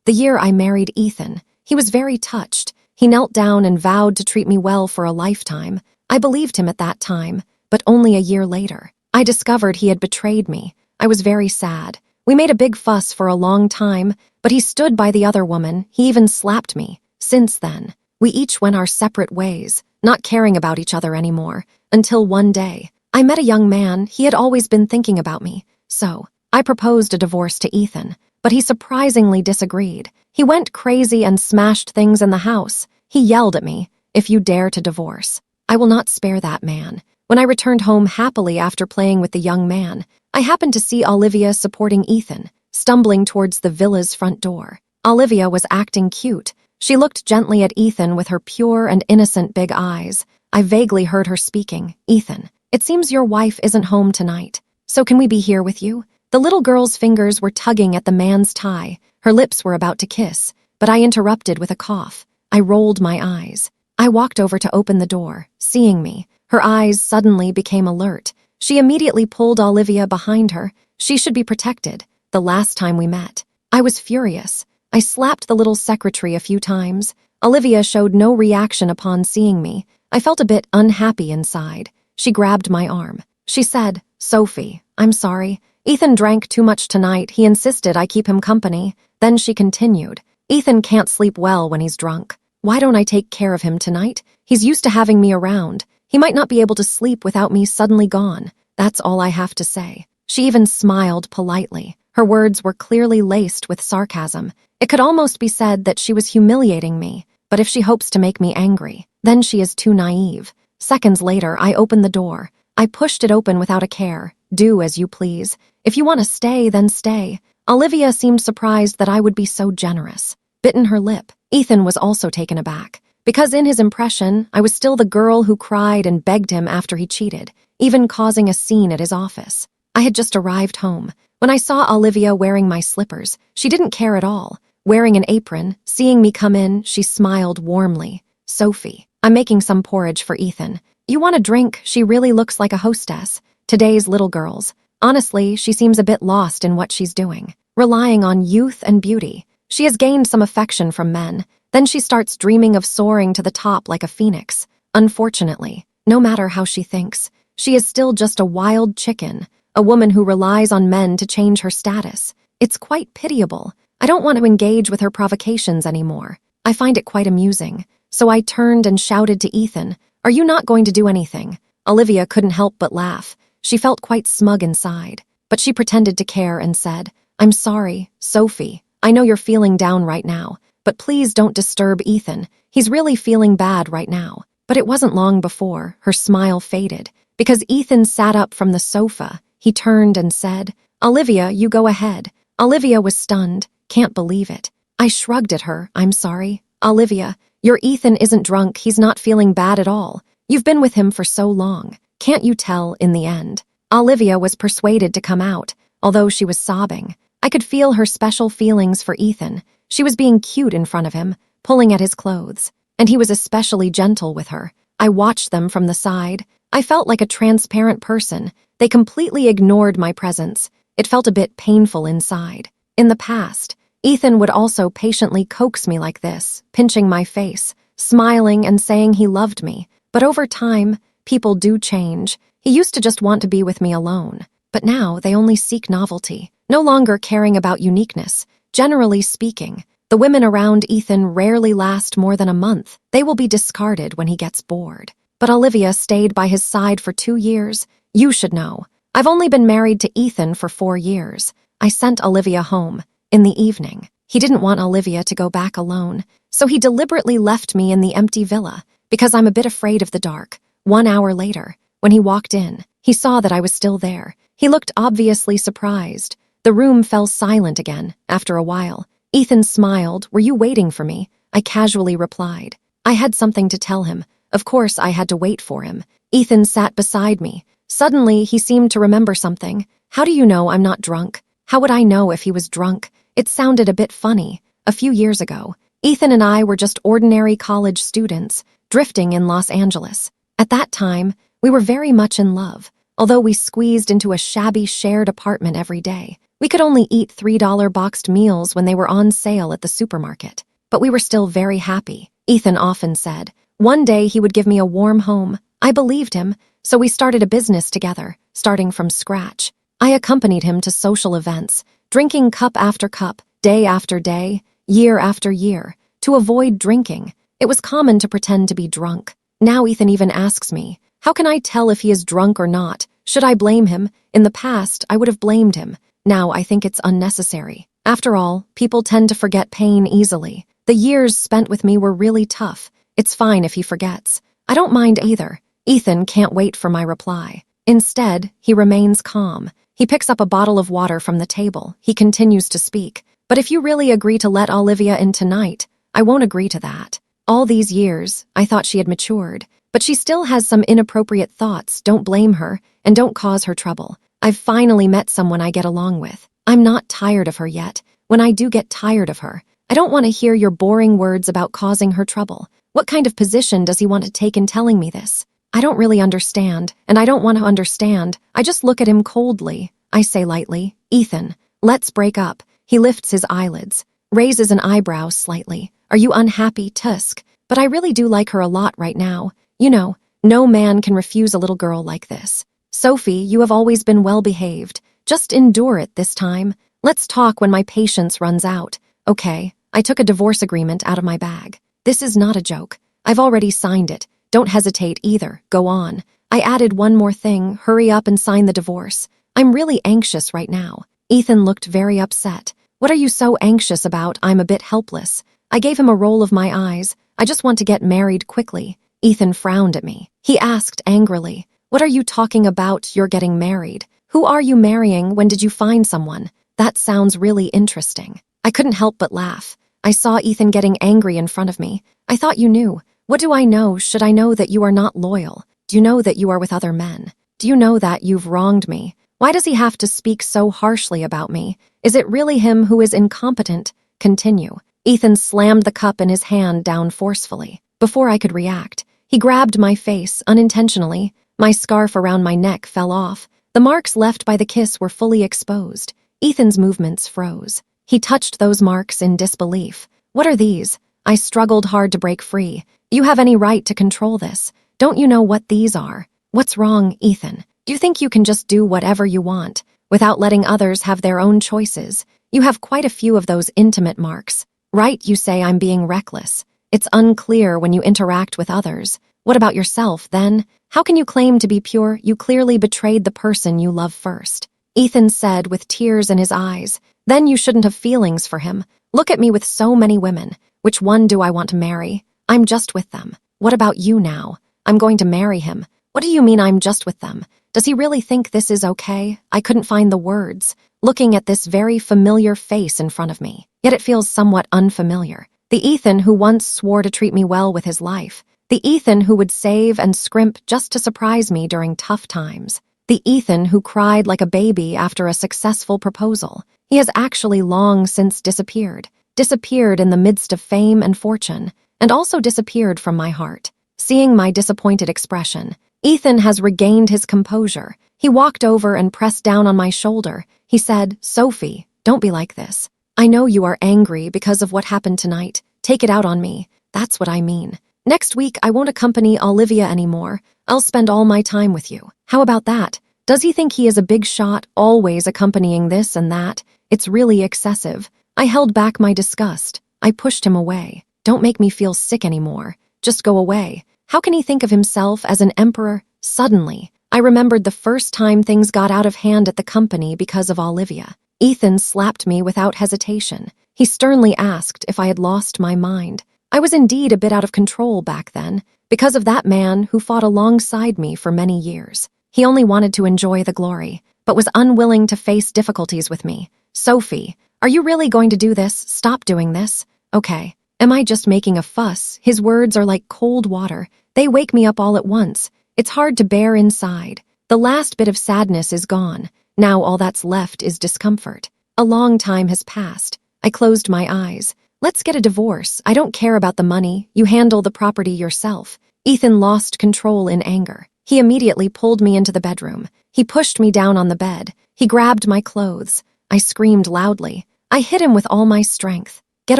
The year I married Ethan. He was very touched. He knelt down and vowed to treat me well for a lifetime. I believed him at that time, but only a year later, I discovered he had betrayed me. I was very sad. We made a big fuss for a long time, but he stood by the other woman. He even slapped me. Since then, we each went our separate ways, not caring about each other anymore, until one day, I met a young man. He had always been thinking about me, so I proposed a divorce to Ethan, but he surprisingly disagreed. He went crazy and smashed things in the house. He yelled at me, "If you dare to divorce, I will not spare that man." When I returned home happily after playing with the young man, I happened to see Olivia supporting Ethan, stumbling towards the villa's front door. Olivia was acting cute. She looked gently at Ethan with her pure and innocent big eyes. I vaguely heard her speaking. "Ethan, it seems your wife isn't home tonight, so can we be here with you?" The little girl's fingers were tugging at the man's tie. Her lips were about to kiss, but I interrupted with a cough. I rolled my eyes. I walked over to open the door. Seeing me, her eyes suddenly became alert. She immediately pulled Olivia behind her. She should be protected. The last time we met, I was furious. I slapped the little secretary a few times. Olivia showed no reaction upon seeing me. I felt a bit unhappy inside. She grabbed my arm. She said, "Sophie, I'm sorry. Ethan drank too much tonight. He insisted I keep him company." Then she continued, "Ethan can't sleep well when he's drunk. Why don't I take care of him tonight? He's used to having me around. He might not be able to sleep without me suddenly gone. That's all I have to say." She even smiled politely. Her words were clearly laced with sarcasm. It could almost be said that she was humiliating me, but if she hopes to make me angry, then she is too naive. Seconds later, I opened the door. I pushed it open without a care. "Do as you please. If you want to stay, then stay." Olivia seemed surprised that I would be so generous. Bitten her lip. Ethan was also taken aback, because in his impression, I was still the girl who cried and begged him after he cheated, even causing a scene at his office. I had just arrived home. When I saw Olivia wearing my slippers, she didn't care at all. Wearing an apron, seeing me come in, she smiled warmly. "Sophie, I'm making some porridge for Ethan. You want a drink?" She really looks like a hostess. Today's little girls. Honestly, she seems a bit lost in what she's doing, relying on youth and beauty. She has gained some affection from men. Then she starts dreaming of soaring to the top like a phoenix. Unfortunately, no matter how she thinks, she is still just a wild chicken, a woman who relies on men to change her status. It's quite pitiable. I don't want to engage with her provocations anymore. I find it quite amusing. So I turned and shouted to Ethan, "Are you not going to do anything?" Olivia couldn't help but laugh. She felt quite smug inside, but she pretended to care and said, "I'm sorry, Sophie. I know you're feeling down right now, but please don't disturb Ethan. He's really feeling bad right now." But it wasn't long before her smile faded, because Ethan sat up from the sofa. He turned and said, "Olivia, you go ahead." Olivia was stunned. "Can't believe it." I shrugged at her. "I'm sorry. Olivia, your Ethan isn't drunk. He's not feeling bad at all. You've been with him for so long. Can't you tell in the end?" Olivia was persuaded to come out, although she was sobbing. I could feel her special feelings for Ethan. She was being cute in front of him, pulling at his clothes, and he was especially gentle with her. I watched them from the side. I felt like a transparent person. They completely ignored my presence. It felt a bit painful inside. In the past, Ethan would also patiently coax me like this, pinching my face, smiling and saying he loved me. But over time, people do change. He used to just want to be with me alone. But now they only seek novelty, no longer caring about uniqueness. Generally speaking, the women around Ethan rarely last more than a month. They will be discarded when he gets bored. But Olivia stayed by his side for 2 years. You should know. I've only been married to Ethan for 4 years. I sent Olivia home. In the evening, he didn't want Olivia to go back alone, so he deliberately left me in the empty villa, because I'm a bit afraid of the dark. 1 hour later, when he walked in, he saw that I was still there. He looked obviously surprised. The room fell silent again, after a while. Ethan smiled. "Were you waiting for me?" I casually replied. I had something to tell him. Of course, I had to wait for him. Ethan sat beside me. Suddenly, he seemed to remember something. "How do you know I'm not drunk?" How would I know if he was drunk? It sounded a bit funny. A few years ago, Ethan and I were just ordinary college students, drifting in Los Angeles. At that time, we were very much in love, although we squeezed into a shabby shared apartment every day. We could only eat $3 boxed meals when they were on sale at the supermarket. But we were still very happy. Ethan often said, one day he would give me a warm home. I believed him, so we started a business together, starting from scratch. I accompanied him to social events, drinking cup after cup, day after day, year after year, to avoid drinking. It was common to pretend to be drunk. Now Ethan even asks me, how can I tell if he is drunk or not? Should I blame him? In the past, I would have blamed him. Now I think it's unnecessary. After all, people tend to forget pain easily. The years spent with me were really tough. It's fine if he forgets. I don't mind either. Ethan can't wait for my reply. Instead, he remains calm. He picks up a bottle of water from the table. He continues to speak. But if you really agree to let Olivia in tonight, I won't agree to that. All these years, I thought she had matured. But she still has some inappropriate thoughts. Don't blame her, and don't cause her trouble. I've finally met someone I get along with. I'm not tired of her yet. When I do get tired of her, I don't want to hear your boring words about causing her trouble. What kind of position does he want to take in telling me this? I don't really understand, and I don't want to understand. I just look at him coldly. I say lightly, Ethan, let's break up. He lifts his eyelids, raises an eyebrow slightly. Are you unhappy, Tusk? But I really do like her a lot right now. You know, no man can refuse a little girl like this. Sophie, you have always been well behaved. Just endure it this time. Let's talk when my patience runs out. Okay, I took a divorce agreement out of my bag. This is not a joke. I've already signed it. Don't hesitate either. Go on. I added one more thing. Hurry up and sign the divorce. I'm really anxious right now. Ethan looked very upset. What are you so anxious about? I'm a bit helpless. I gave him a roll of my eyes. I just want to get married quickly. Ethan frowned at me. He asked angrily, what are you talking about? You're getting married. Who are you marrying? When did you find someone? That sounds really interesting. I couldn't help but laugh. I saw Ethan getting angry in front of me. I thought you knew. What do I know? Should I know that you are not loyal? Do you know that you are with other men? Do you know that you've wronged me? Why does he have to speak so harshly about me? Is it really him who is incompetent? Continue. Ethan slammed the cup in his hand down forcefully. Before I could react, he grabbed my face unintentionally. My scarf around my neck fell off. The marks left by the kiss were fully exposed. Ethan's movements froze. He touched those marks in disbelief. What are these? I struggled hard to break free. You have any right to control this? Don't you know what these are? What's wrong, Ethan? Do you think you can just do whatever you want, without letting others have their own choices? You have quite a few of those intimate marks. Right, you say I'm being reckless. It's unclear when you interact with others. What about yourself, then? How can you claim to be pure? You clearly betrayed the person you love first. Ethan said with tears in his eyes. Then you shouldn't have feelings for him. Look at me with so many women. Which one do I want to marry? I'm just with them. What about you now? I'm going to marry him. What do you mean I'm just with them? Does he really think this is okay? I couldn't find the words, looking at this very familiar face in front of me. Yet it feels somewhat unfamiliar. The Ethan who once swore to treat me well with his life. The Ethan who would save and scrimp just to surprise me during tough times. The Ethan who cried like a baby after a successful proposal. He has actually long since disappeared. Disappeared in the midst of fame and fortune, and also disappeared from my heart. Seeing my disappointed expression, Ethan has regained his composure. He walked over and pressed down on my shoulder. He said, Sophie, don't be like this. I know you are angry because of what happened tonight. Take it out on me. That's what I mean. Next week, I won't accompany Olivia anymore. I'll spend all my time with you. How about that? Does he think he is a big shot, always accompanying this and that? It's really excessive. I held back my disgust. I pushed him away. Don't make me feel sick anymore. Just go away. How can he think of himself as an emperor? Suddenly, I remembered the first time things got out of hand at the company because of Olivia. Ethan slapped me without hesitation. He sternly asked if I had lost my mind. I was indeed a bit out of control back then, because of that man who fought alongside me for many years. He only wanted to enjoy the glory, but was unwilling to face difficulties with me. Sophie, are you really going to do this? Stop doing this. Okay. Am I just making a fuss? His words are like cold water. They wake me up all at once. It's hard to bear inside. The last bit of sadness is gone. Now all that's left is discomfort. A long time has passed. I closed my eyes. Let's get a divorce. I don't care about the money. You handle the property yourself. Ethan lost control in anger. He immediately pulled me into the bedroom. He pushed me down on the bed. He grabbed my clothes. I screamed loudly. I hit him with all my strength. Get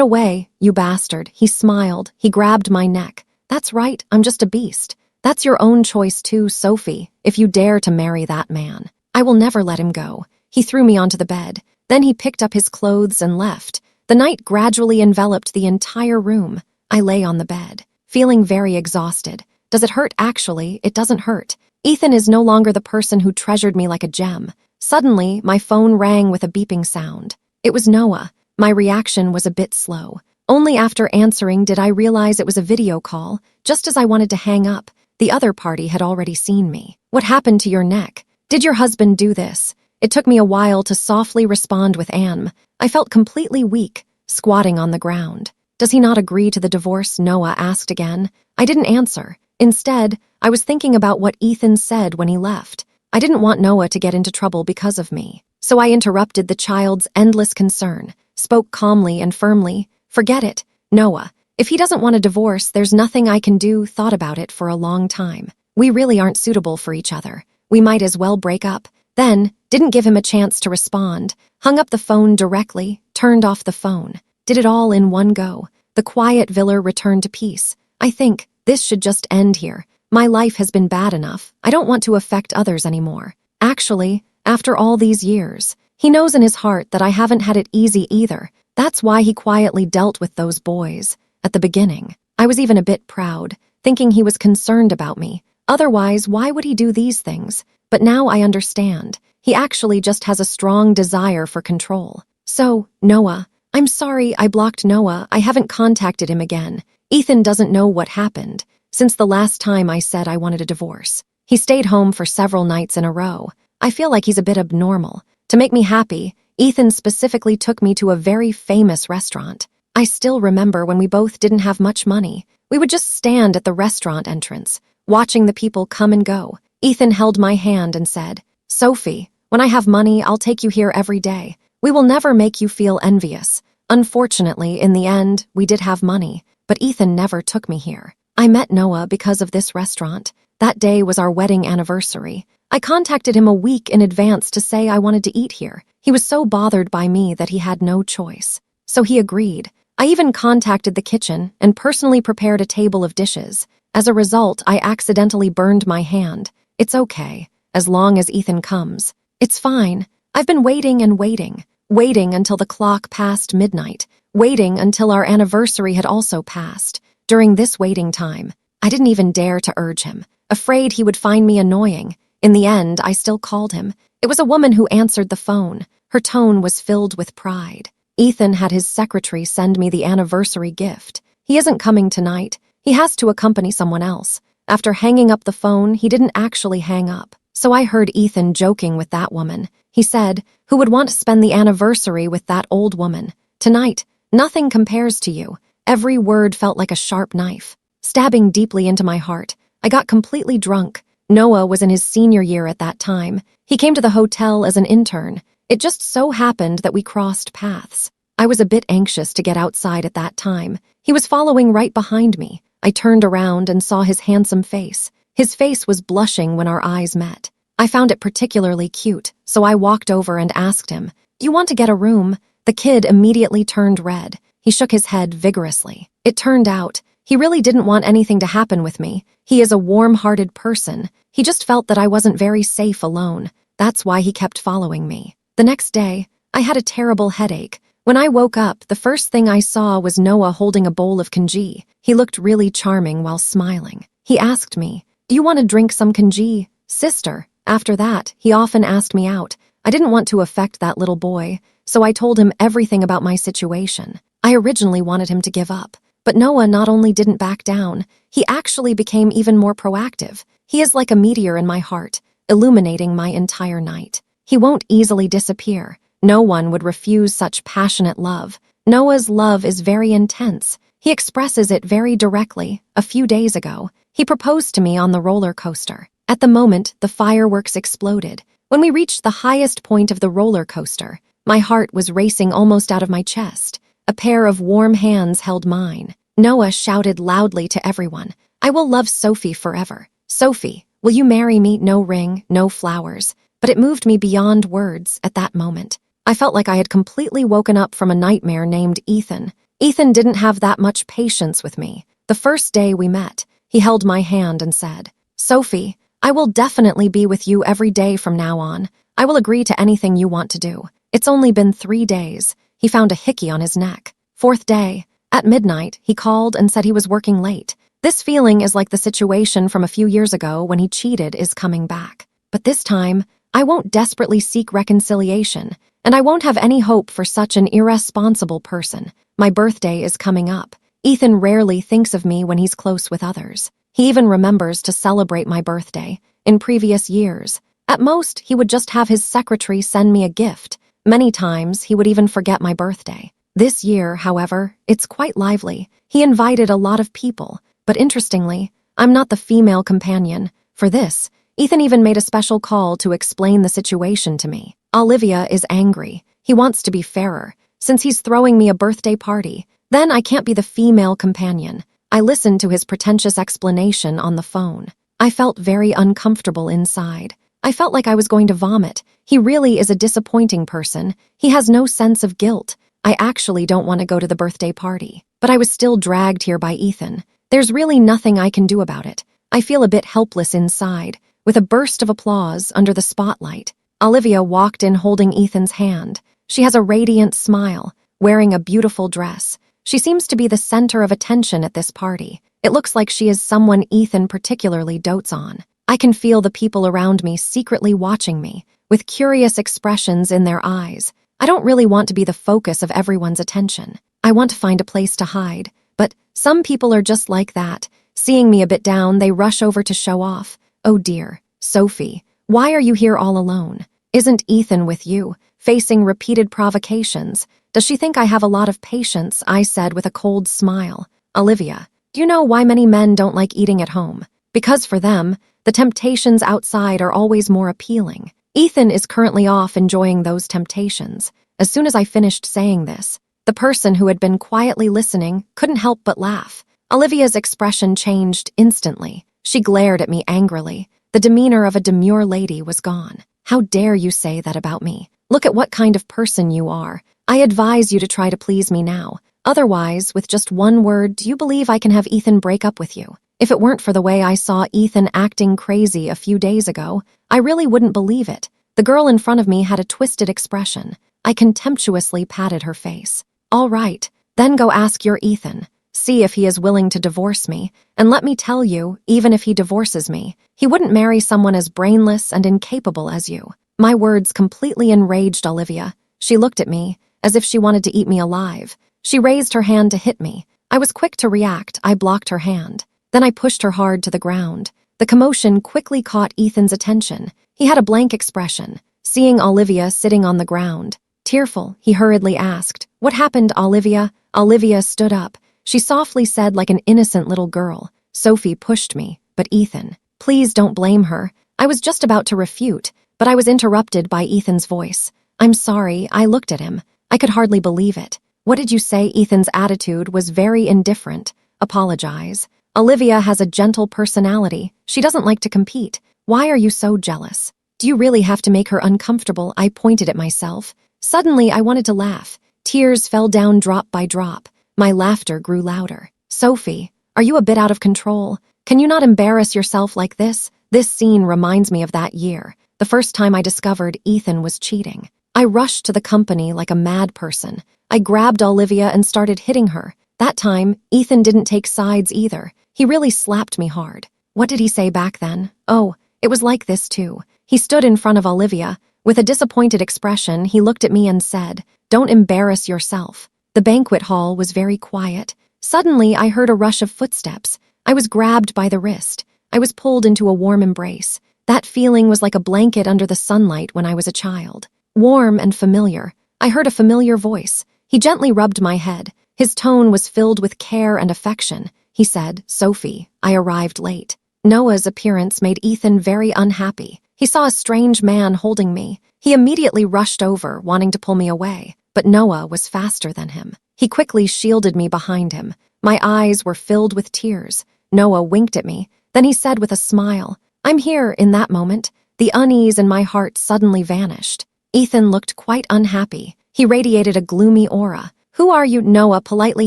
away, you bastard. He smiled. He grabbed my neck. That's right, I'm just a beast. That's your own choice too, Sophie, if you dare to marry that man. I will never let him go. He threw me onto the bed. Then he picked up his clothes and left. The night gradually enveloped the entire room. I lay on the bed, feeling very exhausted. Does it hurt? Actually, it doesn't hurt. Ethan is no longer the person who treasured me like a gem. Suddenly, my phone rang with a beeping sound. It was Noah. My reaction was a bit slow. Only after answering did I realize it was a video call. Just as I wanted to hang up, the other party had already seen me. What happened to your neck? Did your husband do this? It took me a while to softly respond with I felt completely weak, squatting on the ground. Does he not agree to the divorce? Noah asked again. I didn't answer. Instead, I was thinking about what Ethan said when he left. I didn't want Noah to get into trouble because of me. So I interrupted the child's endless concern, spoke calmly and firmly. Forget it, Noah. If he doesn't want a divorce, there's nothing I can do. Thought about it for a long time. We really aren't suitable for each other. We might as well break up. Then, didn't give him a chance to respond, hung up the phone directly, turned off the phone. Did it all in one go. The quiet villa returned to peace. I think this should just end here. My life has been bad enough. I don't want to affect others anymore. Actually, after all these years, he knows in his heart that I haven't had it easy either. That's why he quietly dealt with those boys. At the beginning, I was even a bit proud, thinking he was concerned about me. Otherwise, why would he do these things? But now I understand. He actually just has a strong desire for control. So, Noah, I'm sorry I blocked Noah. I haven't contacted him again. Ethan doesn't know what happened since the last time I said I wanted a divorce. He stayed home for several nights in a row. I feel like he's a bit abnormal. To make me happy, Ethan specifically took me to a very famous restaurant. I still remember when we both didn't have much money. We would just stand at the restaurant entrance, watching the people come and go. Ethan held my hand and said, Sophie, when I have money, I'll take you here every day. We will never make you feel envious. Unfortunately, in the end, we did have money, but Ethan never took me here. I met Noah because of this restaurant. That day was our wedding anniversary. I contacted him a week in advance to say I wanted to eat here. He was so bothered by me that he had no choice. So he agreed. I even contacted the kitchen and personally prepared a table of dishes. As a result, I accidentally burned my hand. It's okay, as long as Ethan comes. It's fine. I've been waiting and waiting until the clock passed midnight, waiting until our anniversary had also passed. During this waiting time, I didn't even dare to urge him, afraid he would find me annoying. In the end, I still called him. It was a woman who answered the phone. Her tone was filled with pride. Ethan had his secretary send me the anniversary gift. He isn't coming tonight. He has to accompany someone else. After hanging up the phone, he didn't actually hang up. So I heard Ethan joking with that woman. He said, who would want to spend the anniversary with that old woman? Tonight, nothing compares to you. Every word felt like a sharp knife, stabbing deeply into my heart. I got completely drunk. Noah was in his senior year at that time. He came to the hotel as an intern. It just so happened that we crossed paths. I was a bit anxious to get outside at that time. He was following right behind me. I turned around and saw his handsome face. His face was blushing when our eyes met. I found it particularly cute, so I walked over and asked him, "Do you want to get a room?" The kid immediately turned red. He shook his head vigorously. It turned out, he really didn't want anything to happen with me. He is a warm-hearted person. He just felt that I wasn't very safe alone. That's why he kept following me. The next day, I had a terrible headache. When I woke up, the first thing I saw was Noah holding a bowl of congee. He looked really charming while smiling. He asked me, "Do you want to drink some congee, sister?" After that, he often asked me out. I didn't want to affect that little boy, so I told him everything about my situation. I originally wanted him to give up, but Noah not only didn't back down, he actually became even more proactive. He is like a meteor in my heart, illuminating my entire night. He won't easily disappear. No one would refuse such passionate love. Noah's love is very intense. He expresses it very directly. A few days ago, he proposed to me on the roller coaster. At the moment, the fireworks exploded. When we reached the highest point of the roller coaster, my heart was racing almost out of my chest. A pair of warm hands held mine. Noah shouted loudly to everyone, "I will love Sophie forever. Sophie, will you marry me?" No ring, no flowers. But it moved me beyond words at that moment. I felt like I had completely woken up from a nightmare named Ethan. Ethan didn't have that much patience with me. The first day we met, he held my hand and said, "Sophie, I will definitely be with you every day from now on. I will agree to anything you want to do. It's only been 3 days. He found a hickey on his neck. 4th day, at midnight, he called and said he was working late. This feeling is like the situation from a few years ago when he cheated is coming back. But this time, I won't desperately seek reconciliation, and I won't have any hope for such an irresponsible person. My birthday is coming up. Ethan rarely thinks of me when he's close with others. He even remembers to celebrate my birthday. In previous years, at most, he would just have his secretary send me a gift. Many times, he would even forget my birthday. This year, however, it's quite lively. He invited a lot of people, but interestingly, I'm not the female companion. For this, Ethan even made a special call to explain the situation to me. Olivia is angry. He wants to be fairer. Since he's throwing me a birthday party, then I can't be the female companion. I listened to his pretentious explanation on the phone. I felt very uncomfortable inside. I felt like I was going to vomit. He really is a disappointing person. He has no sense of guilt. I actually don't want to go to the birthday party, but I was still dragged here by Ethan. There's really nothing I can do about it. I feel a bit helpless inside. With a burst of applause under the spotlight, Olivia walked in holding Ethan's hand. She has a radiant smile, wearing a beautiful dress. She seems to be the center of attention at this party. It looks like she is someone Ethan particularly dotes on. I can feel the people around me secretly watching me, with curious expressions in their eyes. I don't really want to be the focus of everyone's attention. I want to find a place to hide, but some people are just like that. Seeing me a bit down, they rush over to show off. Oh dear, Sophie, why are you here all alone? Isn't Ethan with you, facing repeated provocations? Does she think I have a lot of patience? I said with a cold smile. Olivia, do you know why many men don't like eating at home? Because for them, the temptations outside are always more appealing. Ethan is currently off enjoying those temptations. As soon as I finished saying this, the person who had been quietly listening couldn't help but laugh. Olivia's expression changed instantly. She glared at me angrily. The demeanor of a demure lady was gone. How dare you say that about me? Look at what kind of person you are. I advise you to try to please me now. Otherwise, with just one word, do you believe I can have Ethan break up with you? If it weren't for the way I saw Ethan acting crazy a few days ago, I really wouldn't believe it. The girl in front of me had a twisted expression. I contemptuously patted her face. All right, then go ask your Ethan. See if he is willing to divorce me, and let me tell you, even if he divorces me, he wouldn't marry someone as brainless and incapable as you. My words completely enraged Olivia. She looked at me, as if she wanted to eat me alive. She raised her hand to hit me. I was quick to react. I blocked her hand. Then I pushed her hard to the ground. The commotion quickly caught Ethan's attention. He had a blank expression. Seeing Olivia sitting on the ground, tearful, he hurriedly asked, "What happened, Olivia?" Olivia stood up. She softly said like an innocent little girl, "Sophie pushed me, but Ethan. Please don't blame her." I was just about to refute, but I was interrupted by Ethan's voice. "I'm sorry," I looked at him. I could hardly believe it. "What did you say?" Ethan's attitude was very indifferent. "Apologize. Olivia has a gentle personality. She doesn't like to compete. Why are you so jealous? Do you really have to make her uncomfortable?" I pointed at myself. Suddenly, I wanted to laugh. Tears fell down drop by drop. My laughter grew louder. "Sophie, are you a bit out of control? Can you not embarrass yourself like this?" This scene reminds me of that year, the first time I discovered Ethan was cheating. I rushed to the company like a mad person. I grabbed Olivia and started hitting her. That time, Ethan didn't take sides either. He really slapped me hard. What did he say back then? Oh, it was like this too. He stood in front of Olivia. With a disappointed expression, he looked at me and said, "Don't embarrass yourself." The banquet hall was very quiet. Suddenly, I heard a rush of footsteps. I was grabbed by the wrist. I was pulled into a warm embrace. That feeling was like a blanket under the sunlight when I was a child. Warm and familiar. I heard a familiar voice. He gently rubbed my head. His tone was filled with care and affection. He said, "Sophie, I arrived late." Noah's appearance made Ethan very unhappy. He saw a strange man holding me. He immediately rushed over, wanting to pull me away, but Noah was faster than him. He quickly shielded me behind him. My eyes were filled with tears. Noah winked at me. Then he said with a smile, "I'm here." In that moment, the unease in my heart suddenly vanished. Ethan looked quite unhappy. He radiated a gloomy aura. "Who are you?" Noah politely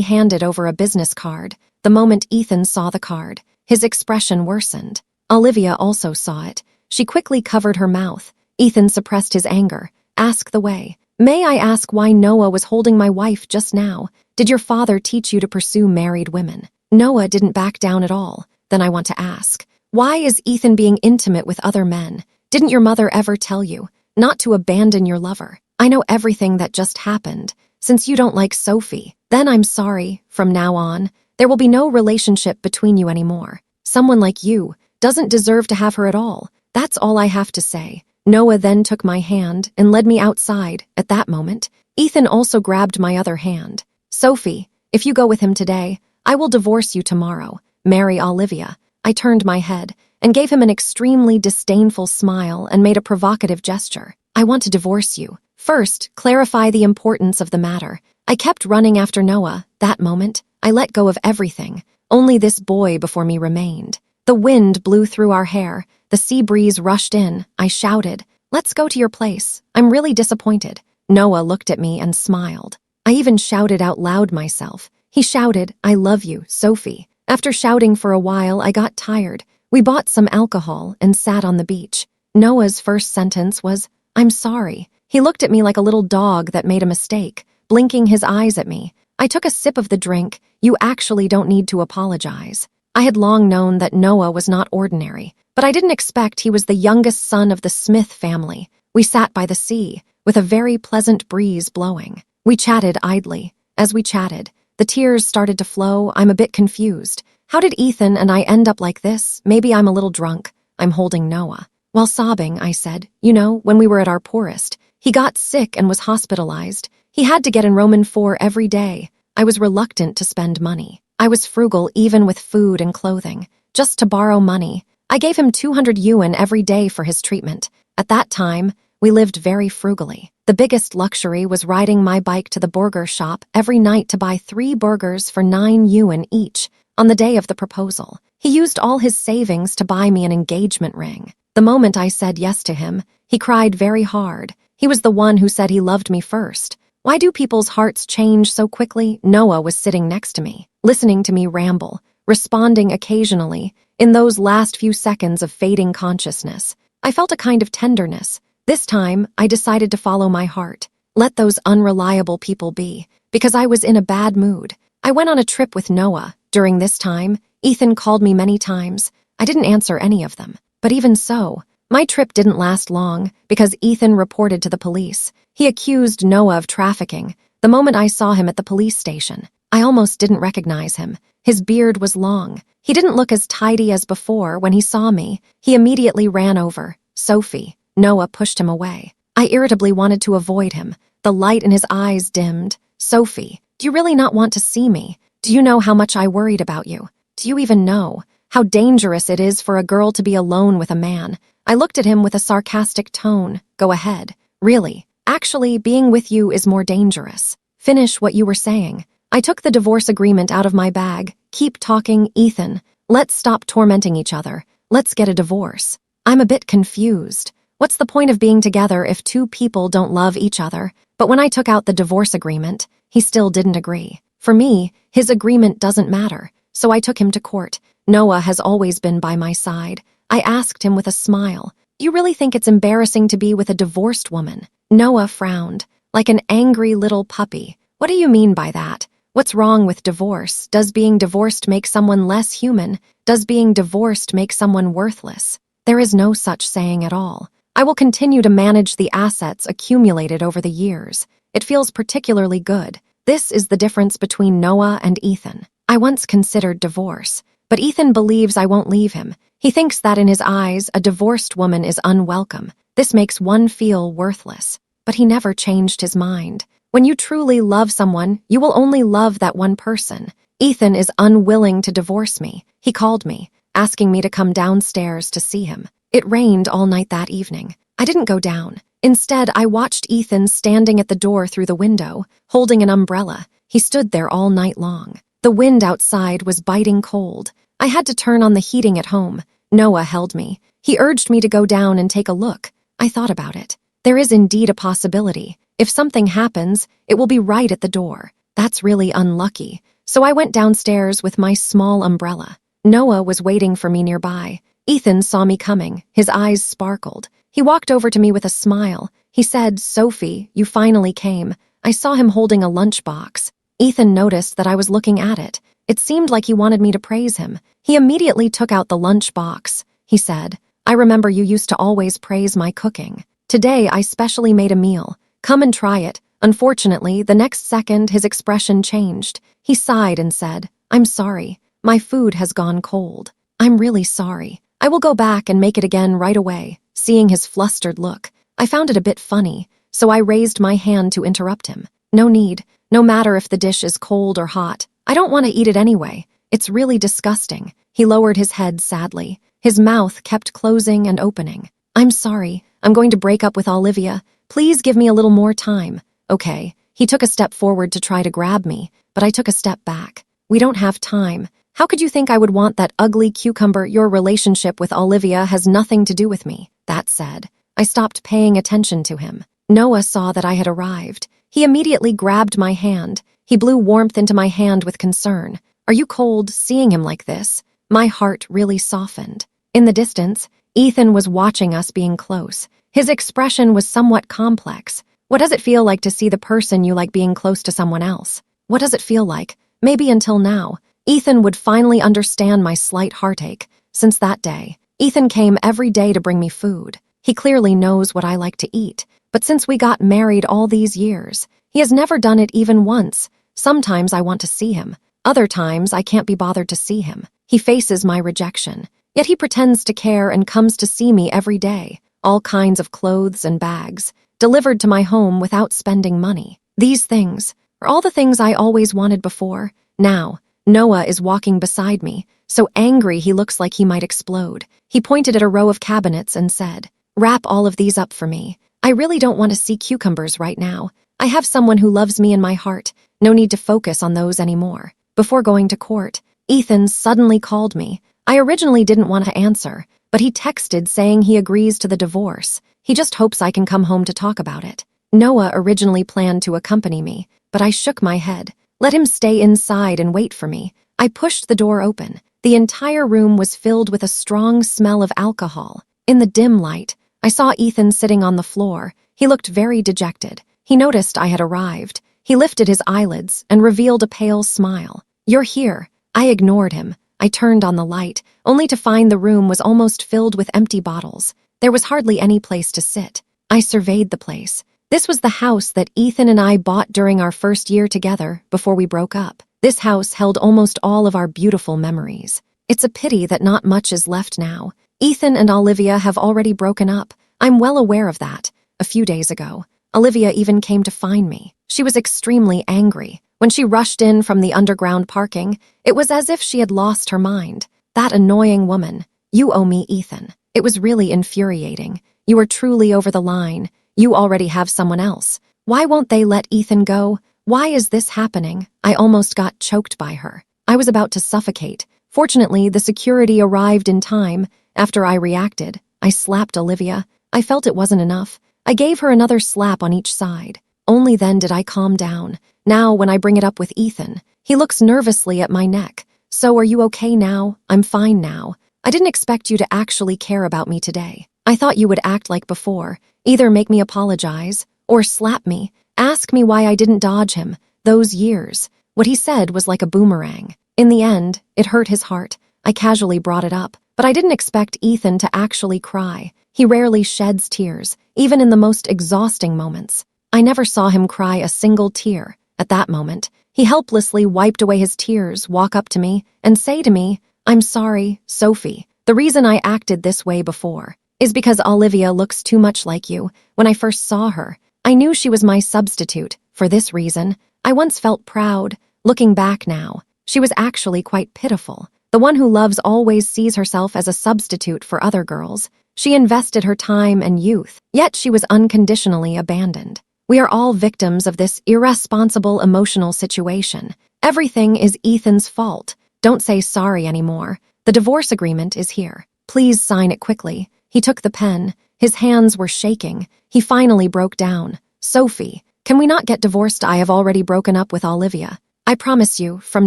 handed over a business card. The moment Ethan saw the card, his expression worsened. Olivia also saw it. She quickly covered her mouth. Ethan suppressed his anger. "Ask the way. May I ask why Noah was holding my wife just now? Did your father teach you to pursue married women?" Noah didn't back down at all. "Then I want to ask, why is Ethan being intimate with other men? Didn't your mother ever tell you not to abandon your lover? I know everything that just happened. Since you don't like Sophie, then I'm sorry. From now on, there will be no relationship between you anymore. Someone like you doesn't deserve to have her at all. That's all I have to say." Noah then took my hand and led me outside. At that moment, Ethan also grabbed my other hand. "Sophie, if you go with him today, I will divorce you tomorrow. Marry Olivia." I turned my head and gave him an extremely disdainful smile and made a provocative gesture. "I want to divorce you. First, clarify the importance of the matter." I kept running after Noah. That moment, I let go of everything. Only this boy before me remained. The wind blew through our hair. The sea breeze rushed in. I shouted, "Let's go to your place. I'm really disappointed." Noah looked at me and smiled. I even shouted out loud myself. He shouted, "I love you, Sophie." After shouting for a while, I got tired. We bought some alcohol and sat on the beach. Noah's first sentence was, "I'm sorry." He looked at me like a little dog that made a mistake, blinking his eyes at me. I took a sip of the drink. "You actually don't need to apologize." I had long known that Noah was not ordinary, but I didn't expect he was the youngest son of the Smith family. We sat by the sea, with a very pleasant breeze blowing. We chatted idly. As we chatted, the tears started to flow. I'm a bit confused. How did Ethan and I end up like this? Maybe I'm a little drunk. I'm holding Noah. While sobbing, I said, "You know, when we were at our poorest, he got sick and was hospitalized. He had to get in Roman 4 every day. I was reluctant to spend money. I was frugal even with food and clothing, just to borrow money. I gave him 200 yuan every day for his treatment. At that time, we lived very frugally. The biggest luxury was riding my bike to the burger shop every night to buy 3 burgers for 9 yuan each. On the day of the proposal, he used all his savings to buy me an engagement ring. The moment I said yes to him, he cried very hard. He was the one who said he loved me first. Why do people's hearts change so quickly? Noah was sitting next to me, listening to me ramble, responding occasionally. In those last few seconds of fading consciousness, I felt a kind of tenderness. This time, I decided to follow my heart. Let those unreliable people be, because I was in a bad mood. I went on a trip with Noah. During this time, Ethan called me many times. I didn't answer any of them. But even so, my trip didn't last long because Ethan reported to the police. He accused Noah of trafficking. The moment I saw him at the police station, I almost didn't recognize him. His beard was long. He didn't look as tidy as before. When he saw me, he immediately ran over. "Sophie." Noah pushed him away. I irritably wanted to avoid him. The light in his eyes dimmed. "Sophie, do you really not want to see me? Do you know how much I worried about you? Do you even know how dangerous it is for a girl to be alone with a man?" I looked at him with a sarcastic tone. "Go ahead. Really. Actually, being with you is more dangerous. Finish what you were saying." I took the divorce agreement out of my bag. "Keep talking, Ethan. Let's stop tormenting each other. Let's get a divorce." I'm a bit confused. What's the point of being together if 2 people don't love each other? But when I took out the divorce agreement, he still didn't agree. For me, his agreement doesn't matter, so I took him to court. Noah has always been by my side. I asked him with a smile, "Do you really think it's embarrassing to be with a divorced woman?" Noah frowned, like an angry little puppy. "What do you mean by that? What's wrong with divorce? Does being divorced make someone less human? Does being divorced make someone worthless? There is no such saying at all. I will continue to manage the assets accumulated over the years. It feels particularly good. This is the difference between Noah and Ethan. I once considered divorce, but Ethan believes I won't leave him. He thinks that in his eyes, a divorced woman is unwelcome. This makes one feel worthless. But he never changed his mind. When you truly love someone, you will only love that one person. Ethan is unwilling to divorce me. He called me, asking me to come downstairs to see him. It rained all night that evening. I didn't go down. Instead, I watched Ethan standing at the door through the window, holding an umbrella. He stood there all night long. The wind outside was biting cold. I had to turn on the heating at home. Noah held me. He urged me to go down and take a look. I thought about it. There is indeed a possibility. If something happens, it will be right at the door. That's really unlucky. So I went downstairs with my small umbrella. Noah was waiting for me nearby. Ethan saw me coming. His eyes sparkled. He walked over to me with a smile. He said, "Sophie, you finally came." I saw him holding a lunchbox. Ethan noticed that I was looking at it. It seemed like he wanted me to praise him. He immediately took out the lunchbox. He said, "I remember you used to always praise my cooking. Today I specially made a meal. Come and try it." Unfortunately, the next second his expression changed. He sighed and said, "I'm sorry. My food has gone cold. I'm really sorry. I will go back and make it again right away." Seeing his flustered look, I found it a bit funny, so I raised my hand to interrupt him. "No need. No matter if the dish is cold or hot. I don't want to eat it anyway. It's really disgusting." He lowered his head sadly. His mouth kept closing and opening. "I'm sorry. I'm going to break up with Olivia. Please give me a little more time." "Okay." He took a step forward to try to grab me, but I took a step back. "We don't have time. How could you think I would want that ugly cucumber? Your relationship with Olivia has nothing to do with me." That said, I stopped paying attention to him. Noah saw that I had arrived. He immediately grabbed my hand. He blew warmth into my hand with concern. "Are you cold?" Seeing him like this, my heart really softened. In the distance, Ethan was watching us being close. His expression was somewhat complex. What does it feel like to see the person you like being close to someone else? What does it feel like? Maybe until now, Ethan would finally understand my slight heartache. Since that day, Ethan came every day to bring me food. He clearly knows what I like to eat, but since we got married all these years, he has never done it even once. Sometimes I want to see him. Other times I can't be bothered to see him. He faces my rejection, yet he pretends to care and comes to see me every day. All kinds of clothes and bags, delivered to my home without spending money. These things are all the things I always wanted before. Now, Noah is walking beside me, so angry he looks like he might explode. He pointed at a row of cabinets and said, "Wrap all of these up for me. I really don't want to see cucumbers right now. I have someone who loves me in my heart. No need to focus on those anymore." Before going to court, Ethan suddenly called me. I originally didn't want to answer, but he texted saying he agrees to the divorce. He just hopes I can come home to talk about it. Noah originally planned to accompany me, but I shook my head. Let him stay inside and wait for me. I pushed the door open. The entire room was filled with a strong smell of alcohol. In the dim light, I saw Ethan sitting on the floor. He looked very dejected. He noticed I had arrived. He lifted his eyelids and revealed a pale smile. "You're here." I ignored him. I turned on the light, only to find the room was almost filled with empty bottles. There was hardly any place to sit. I surveyed the place. This was the house that Ethan and I bought during our first year together before we broke up. This house held almost all of our beautiful memories. It's a pity that not much is left now. Ethan and Olivia have already broken up. I'm well aware of that. A few days ago, Olivia even came to find me. She was extremely angry. When she rushed in from the underground parking, it was as if she had lost her mind. That annoying woman. "You owe me, Ethan." It was really infuriating. "You are truly over the line. You already have someone else. Why won't they let Ethan go? Why is this happening?" I almost got choked by her. I was about to suffocate. Fortunately, the security arrived in time. After I reacted, I slapped Olivia. I felt it wasn't enough. I gave her another slap on each side. Only then did I calm down. Now, when I bring it up with Ethan, he looks nervously at my neck. "So are you okay now?" "I'm fine now. I didn't expect you to actually care about me today. I thought you would act like before, either make me apologize or slap me, ask me why I didn't dodge him. Those years." What he said was like a boomerang. In the end, it hurt his heart. I casually brought it up, but I didn't expect Ethan to actually cry. He rarely sheds tears, even in the most exhausting moments. I never saw him cry a single tear. At that moment, he helplessly wiped away his tears, walk up to me, and say to me, "I'm sorry, Sophie. The reason I acted this way before is because Olivia looks too much like you. When I first saw her, I knew she was my substitute. For this reason, I once felt proud. Looking back now, she was actually quite pitiful. The one who loves always sees herself as a substitute for other girls. She invested her time and youth, yet she was unconditionally abandoned. We are all victims of this irresponsible emotional situation. Everything is Ethan's fault. Don't say sorry anymore. The divorce agreement is here. Please sign it quickly." He took the pen. His hands were shaking. He finally broke down. Sophie, can we not get divorced? I have already broken up with Olivia. I promise you, from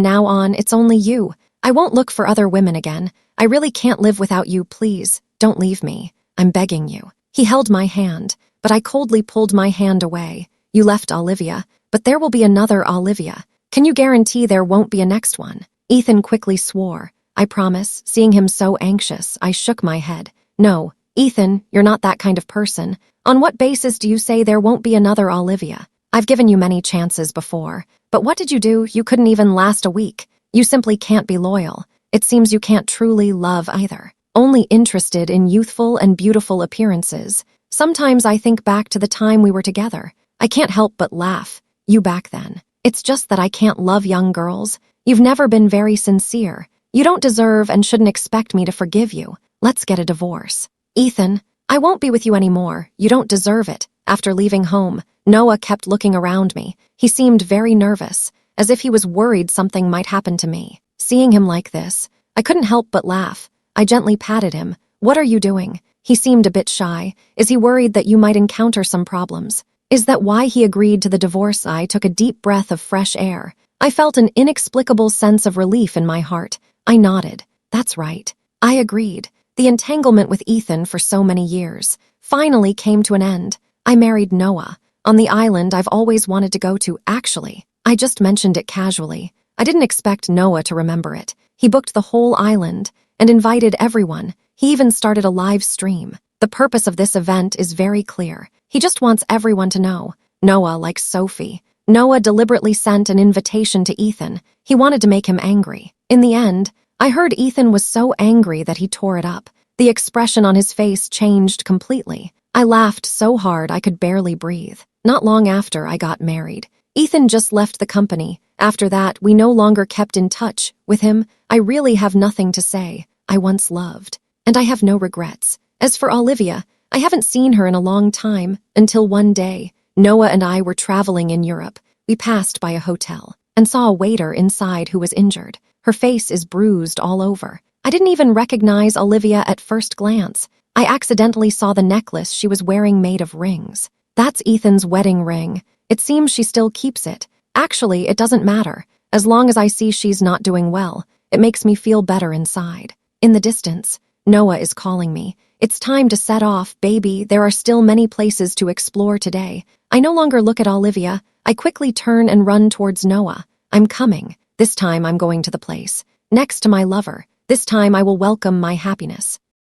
now on, it's only you. I won't look for other women again. I really can't live without you. Please, don't leave me. I'm begging you. He held my hand, but I coldly pulled my hand away. You left Olivia, but there will be another Olivia. Can you guarantee there won't be a next one? Ethan quickly swore. I promise. Seeing him so anxious, I shook my head. No, Ethan, you're not that kind of person. On what basis do you say there won't be another Olivia? I've given you many chances before, but what did you do? You couldn't even last a week. You simply can't be loyal. It seems you can't truly love either. Only interested in youthful and beautiful appearances. Sometimes I think back to the time we were together. I can't help but laugh. You back then. It's just that I can't love young girls. You've never been very sincere. You don't deserve and shouldn't expect me to forgive you. Let's get a divorce. Ethan, I won't be with you anymore. You don't deserve it. After leaving home, Noah kept looking around me. He seemed very nervous, as if he was worried something might happen to me. Seeing him like this, I couldn't help but laugh. I gently patted him. What are you doing? He seemed a bit shy. Is he worried that you might encounter some problems? Is that why he agreed to the divorce? I took a deep breath of fresh air. I felt an inexplicable sense of relief in my heart. I nodded. That's right. I agreed. The entanglement with Ethan for so many years finally came to an end. I married Noah. On the island I've always wanted to go to. Actually, I just mentioned it casually. I didn't expect Noah to remember it. He booked the whole island and invited everyone. He even started a live stream. The purpose of this event is very clear. He just wants everyone to know. Noah likes Sophie. Noah deliberately sent an invitation to Ethan. He wanted to make him angry. In the end, I heard Ethan was so angry that he tore it up. The expression on his face changed completely. I laughed so hard I could barely breathe. Not long after I got married, Ethan just left the company. After that, we no longer kept in touch. With him, I really have nothing to say. I once loved, and I have no regrets. As for Olivia, I haven't seen her in a long time, until one day, Noah and I were traveling in Europe. We passed by a hotel and saw a waiter inside who was injured. Her face is bruised all over. I didn't even recognize Olivia at first glance. I accidentally saw the necklace she was wearing made of rings. That's Ethan's wedding ring. It seems she still keeps it. Actually, it doesn't matter. As long as I see she's not doing well, it makes me feel better inside. In the distance, Noah is calling me. It's time to set off, baby. There are still many places to explore today. I no longer look at Olivia. I quickly turn and run towards Noah. I'm coming. This time I'm going to the place next to my lover. This time I will welcome my happiness.